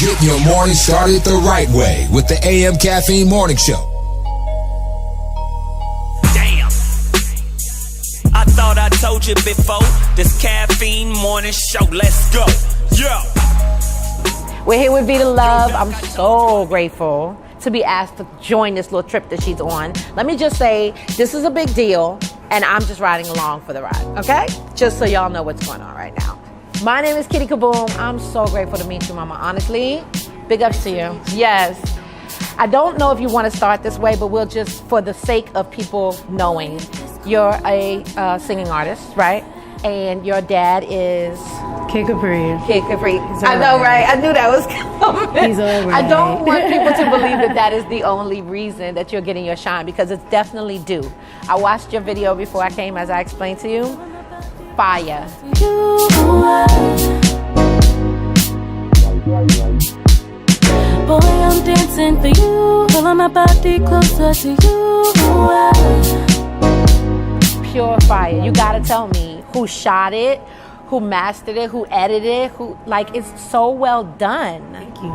Get your morning started the right way with the AM Caffeine Morning Show. Damn. I thought I told you before. This Caffeine Morning Show. Let's go. Yo. We're here with Vina Love. I'm so grateful to be asked to join this little trip that she's on. Let me just say, this is a big deal, and I'm just riding along for the ride, okay? Just so y'all know what's going on right now. My name is Kittie KaBoom. I'm so grateful to meet you, Mama. Honestly, big ups to you. Yes. I don't know if you want to start this way, but we'll just, for the sake of people knowing, you're a singing artist, right? And your dad is... KaBoom. I know, right? I knew that was coming. He's all right. I don't want people to believe that that is the only reason that you're getting your shine, because it's definitely due. I watched your video before I came, as I explained to you. Fire. Boy, I'm dancing for you, pulling my body closer to you. Pure fire. You gotta tell me who shot it, who mastered it, who edited it, who, like, it's so well done. Thank you.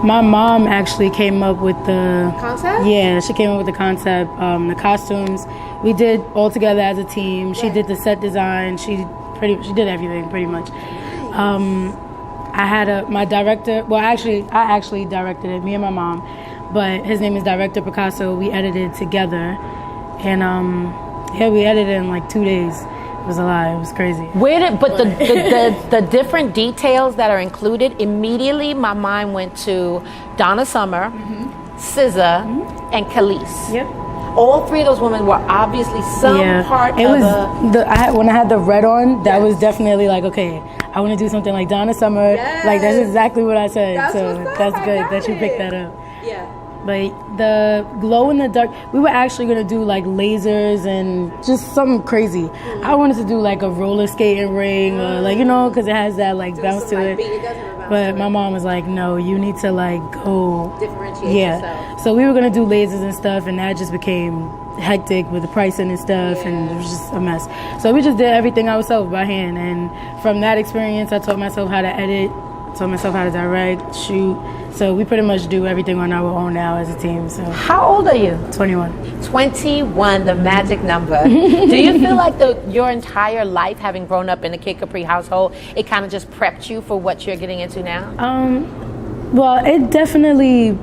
My mom actually came up with the concept? Yeah, she came up with the concept, the costumes. We did all together as a team. She did the set design. She did everything pretty much. I had my director. Well, I actually directed it. Me and my mom, but his name is Director Picasso. We edited together, and we edited in like 2 days. It was a lot. It was crazy. The different details that are included, immediately my mind went to Donna Summer, SZA, and Khalees. Yep. All three of those women were obviously some part of when I had the red on, that was definitely like, okay, I want to do something like Donna Summer. Yes. Like, that's exactly what I said. That's so what's up. that's good that you picked that up. Yeah. But the glow in the dark, we were actually going to do like lasers and just something crazy. I wanted to do like a roller skating ring, or like, because it has that like bounce to it. But my mom was like, no, you need to like go differentiate yourself. So we were going to do lasers and stuff, and that just became hectic with the pricing and stuff, and it was just a mess. So we just did everything ourselves by hand, and from that experience I taught myself how to edit, taught myself how to direct, shoot. So we pretty much do everything on our own now as a team. So how old are you? 21. 21, the magic number. Do you feel like your entire life, having grown up in the Kid Capri household, it kind of just prepped you for what you're getting into now? Well, it definitely,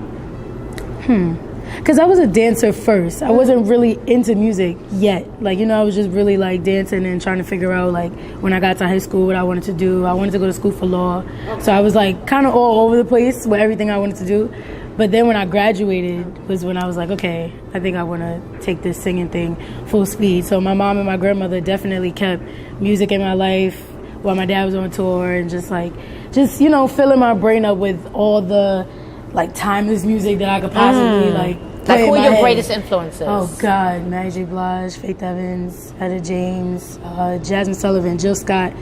because I was a dancer first. I wasn't really into music yet. Like, I was just really like dancing and trying to figure out, like, when I got to high school, what I wanted to do. I wanted to go to school for law. Okay. So I was like kind of all over the place with everything I wanted to do. But then when I graduated was when I was like, okay, I think I want to take this singing thing full speed. So my mom and my grandmother definitely kept music in my life while my dad was on tour, and just filling my brain up with all the like timeless music that I could possibly like who are your greatest influences? Oh God, Mary J. Blige, Faith Evans, Etta James, Jasmine Sullivan, Jill Scott,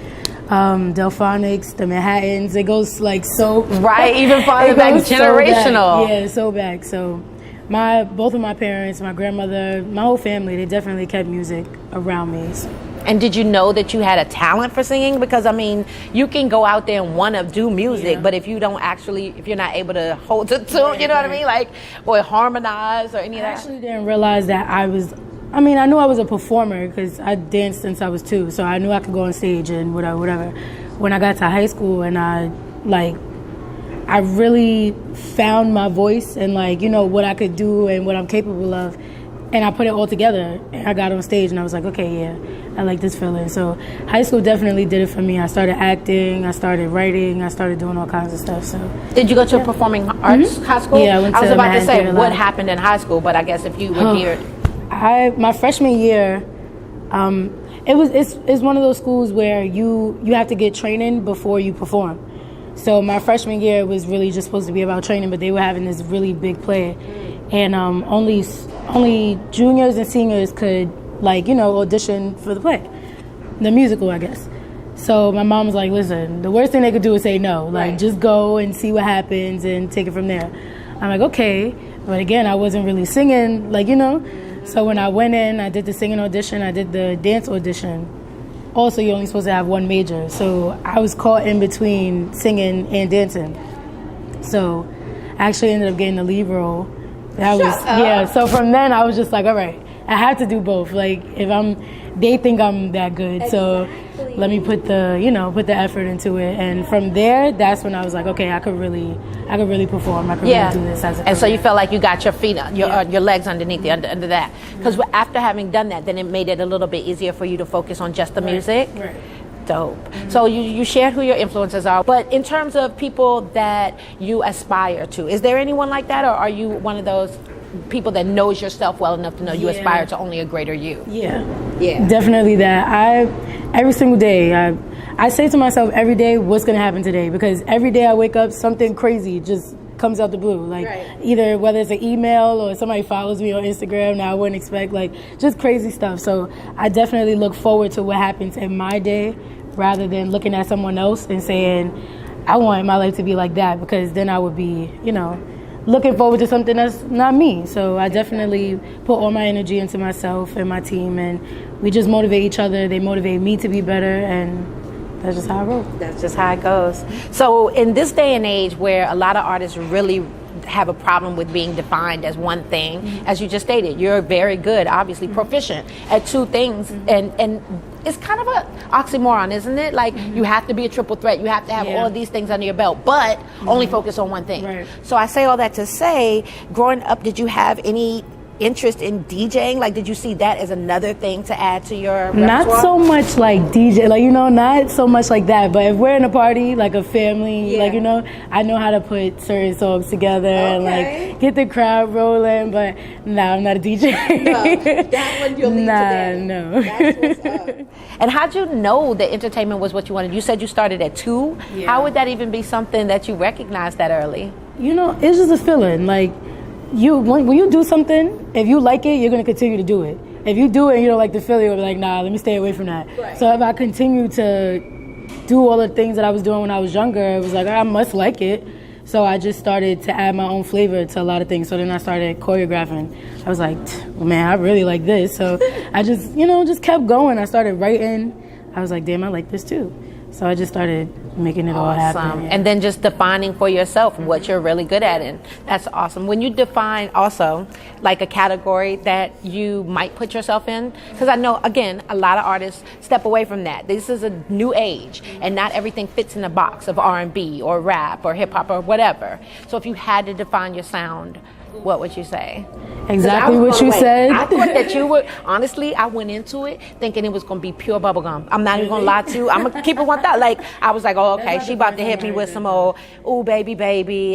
Delphonics, the Manhattans. It goes like so right, even farther back, generational. So back. So both of my parents, my grandmother, my whole family, they definitely kept music around me. So. And did you know that you had a talent for singing? Because, I mean, you can go out there and want to do music, but if you're not able to hold the tune, you know what I mean? Like, or harmonize or any of that? I actually didn't realize that I knew I was a performer because I danced since I was 2. So I knew I could go on stage and whatever. When I got to high school and I really found my voice and what I could do and what I'm capable of. And I put it all together, and I got on stage, and I was like, okay, yeah, I like this feeling. So high school definitely did it for me. I started acting, I started writing, I started doing all kinds of stuff. So did you go to a performing arts high school? Yeah, I went to I was about to say Manhattan what happened in high school, but I guess if you were here, my freshman year, it's one of those schools where you have to get training before you perform. So my freshman year was really just supposed to be about training, but they were having this really big play, and only juniors and seniors could audition for the play, the musical, I guess. So my mom was like, listen, the worst thing they could do is say no. Like, just go and see what happens and take it from there. I'm like, okay. But again, I wasn't really singing, So when I went in, I did the singing audition, I did the dance audition. Also, you're only supposed to have one major. So I was caught in between singing and dancing. So I actually ended up getting the lead role. So from then I was just like, all right, I have to do both. Like they think I'm that good, so let me put the effort into it. And from there, that's when I was like, okay, I could really perform. I could really do this as a career. And so you felt like you got your feet, your legs underneath you, under that. Because after having done that, then it made it a little bit easier for you to focus on just the music. Right. Dope. So you shared who your influences are, but in terms of people that you aspire to, is there anyone like that, or are you one of those people that knows yourself well enough to know you aspire to only a greater you? Yeah. Definitely that. Every single day, I say to myself every day, what's going to happen today? Because every day I wake up, something crazy just comes out the blue. Like either whether it's an email or somebody follows me on Instagram that I wouldn't expect, like just crazy stuff. So I definitely look forward to what happens in my day rather than looking at someone else and saying, I want my life to be like that, because then I would be, looking forward to something that's not me. So I definitely put all my energy into myself and my team, and we just motivate each other. They motivate me to be better, and that's just how I roll. That's just how it goes. So in this day and age where a lot of artists really have a problem with being defined as one thing, as you just stated, you're very good, obviously proficient at two things, and it's kind of an oxymoron, isn't it? Like you have to be a triple threat, you have to have all of these things under your belt, but only focus on one thing. Right. So I say all that to say, growing up, did you have any interest in DJing? Like, did you see that as another thing to add to your repertoire? Not so much like DJ, not so much like that, but if we're in a party, like a family, I know how to put certain songs together and like get the crowd rolling, but I'm not a DJ. No, that one you'll leave today. No. That's what's up. And how'd you know that entertainment was what you wanted? You said you started at 2. Yeah. How would that even be something that you recognized that early? It's just a feeling, like, when you do something, if you like it, you're going to continue to do it. If you do it and you don't like the feeling, you'll be like, nah, let me stay away from that. Right. So if I continue to do all the things that I was doing when I was younger, it was like, I must like it. So I just started to add my own flavor to a lot of things. So then I started choreographing. I was like, man, I really like this. So I just, just kept going. I started writing. I was like, damn, I like this too. So I just started making it all happen. And then just defining for yourself what you're really good at. And that's awesome. When you define also like a category that you might put yourself in, because I know, again, a lot of artists step away from that. This is a new age and not everything fits in a box of R&B or rap or hip hop or whatever. So if you had to define your sound, what would you say? Exactly what you said. I thought that you would, honestly, I went into it thinking it was going to be pure bubblegum. I'm not even going to lie to you. I'm going to keep it 1,000. Like, I was like, oh, okay, she about to hit me with some old, ooh, baby,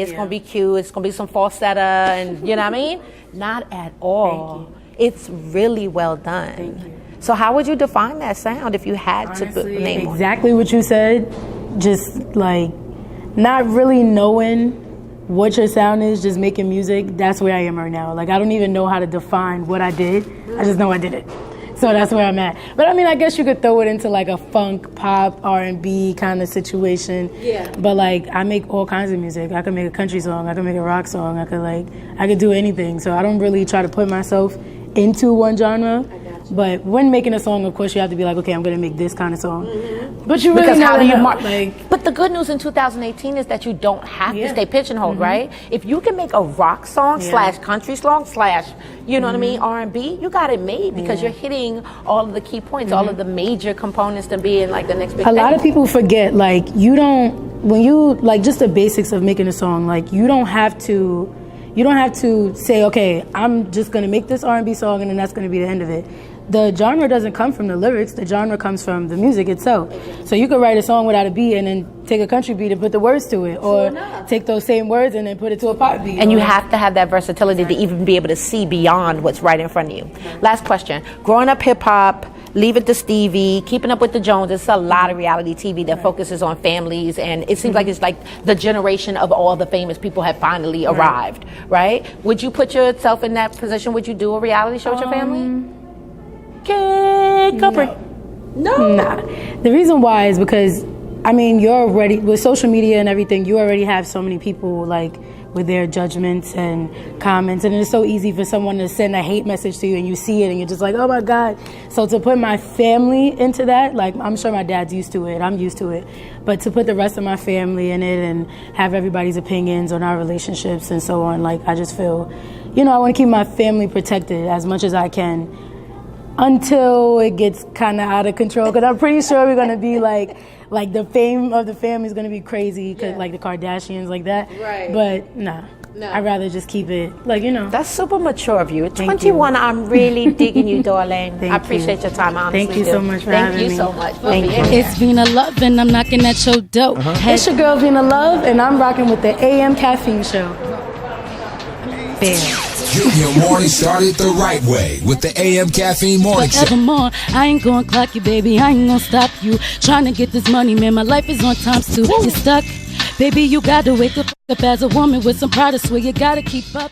it's going to be cute. It's going to be some falsetto and, you know what I mean? Not at all. It's really well done. Thank you. So how would you define that sound if you had to name one? Exactly what you said. Just, like, not really knowing what your sound is, just making music. That's where I am right now. Like, I don't even know how to define what I did. I just know I did it. So that's where I'm at. But I mean, I guess you could throw it into like a funk, pop, R&B kind of situation. Yeah. But like, I make all kinds of music. I could make a country song. I could make a rock song. I could do anything. So I don't really try to put myself into one genre. But when making a song, of course, you have to be like, okay, I'm going to make this kind of song. Mm-hmm. But you really because how do you mark? Like, but the good news in 2018 is that you don't have to stay pigeonholed, right? If you can make a rock song / country song / you know what I mean, R&B, you got it made because you're hitting all of the key points, all of the major components to being like the next big thing. A lot of people forget, like, when you, like, just the basics of making a song, like, you don't have to say, okay, I'm just going to make this R&B song and then that's going to be the end of it. The genre doesn't come from the lyrics. The genre comes from the music itself. So you could write a song without a beat and then take a country beat and put the words to it, or take those same words and then put it to a pop beat. And you have to have that versatility to even be able to see beyond what's right in front of you. Last question. Growing up hip-hop, Leave It to Stevie, Keeping Up with the Joneses, it's a lot of reality TV that focuses on families, and it seems like it's like the generation of all the famous people have finally arrived, right? Would you put yourself in that position? Would you do a reality show with your family? No. Nah. The reason why is because I mean, you're already, with social media and everything, you already have so many people, like, with their judgments and comments, and it's so easy for someone to send a hate message to you and you see it and you're just like, oh my God. So to put my family into that, like, I'm sure my dad's used to it, I'm used to it, but to put the rest of my family in it and have everybody's opinions on our relationships and so on, like, I just feel, I want to keep my family protected as much as I can until it gets kind of out of control, because I'm pretty sure we're going to be like the fame of the family is going to be crazy, like the Kardashians, like that. Right. But nah. No. I'd rather just keep it, That's super mature of you. At 21, I'm really digging you, darling. I appreciate your time, honestly. Thank you so much for having me. Thank you so much. Thank you. It's Vina Love, and I'm knocking at your door. It's your girl, Vina Love, and I'm rocking with the AM Caffeine Show. Bam. Get your morning started the right way with the AM Caffeine Morning Show. Forevermore, I ain't gonna clock you, baby. I ain't gonna stop you. Trying to get this money, man. My life is on times 2. You're stuck, baby. You gotta wake up as a woman with some pride. I swear you gotta keep up.